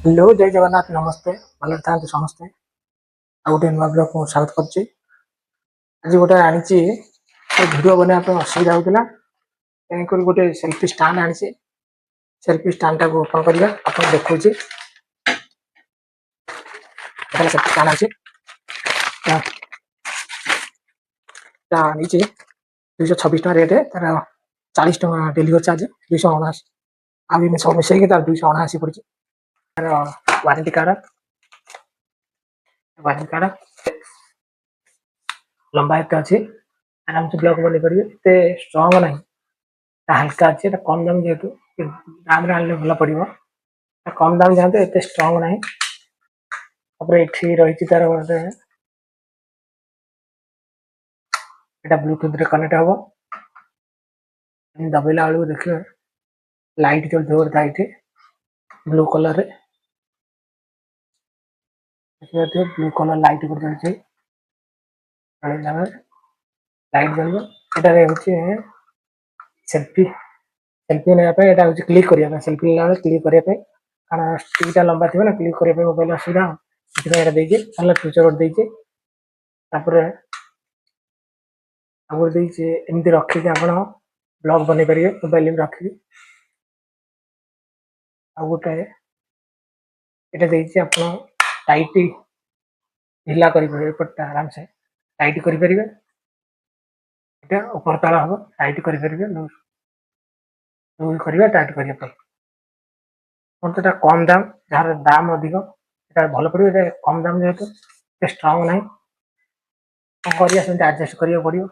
Hello जय जगन्नाथ नमस्ते भले था समस्ते आ गोटे नुआ ब्लॉग को स्वागत करछि। आज गोटे आनिछि वीडियो बनाया असुविधा होता तेणुक गोटे सेल्फी स्टाण्ड आनी सेल्फी स्टाण्ड टाक ओपन करवा आप देखा सेल्फी स्टाण्ड आनी 226 टाँग रेट तार 40 टाँग डेलीवर चार्ज 279 आगे सब मिसेक 279 पड़ी तार वारंटी कार्ड लंबा एत अच्छी आराम से ब्लॉक बन पारे एत स्ट्रंग ना हल्का अच्छे कम दाम जेहतु दाम आने भल पड़ो कम दाम जातु एत स्ट्रंग ना रही तार गोटे ब्लूटूथ रे कनेक्ट हम दबेला बेलू देखिए लाइट जो ये blue colour blue colour light चलती लाइट जल ये सेल्फी सेल्फी ना क्लिक करने सेल्फी ना क्लिक करने कारण स्टिकटा लंबा थी ना क्लिक करने मोबाइल असुविधा ये फ्यूचर देखे एमती रखिक आप ब्लॉग बन पारे मोबाइल में रखिक आ गोटे ये आप टाइट ढिला कर आराम से टाइट करें ऊपर तला हम टाइट करें लूज करवा टाइट करने तो कम दाम जार दाम अधिक भल पड़े कम दाम जेहतु स्ट्रंग ना एडजस्ट करा पड़ो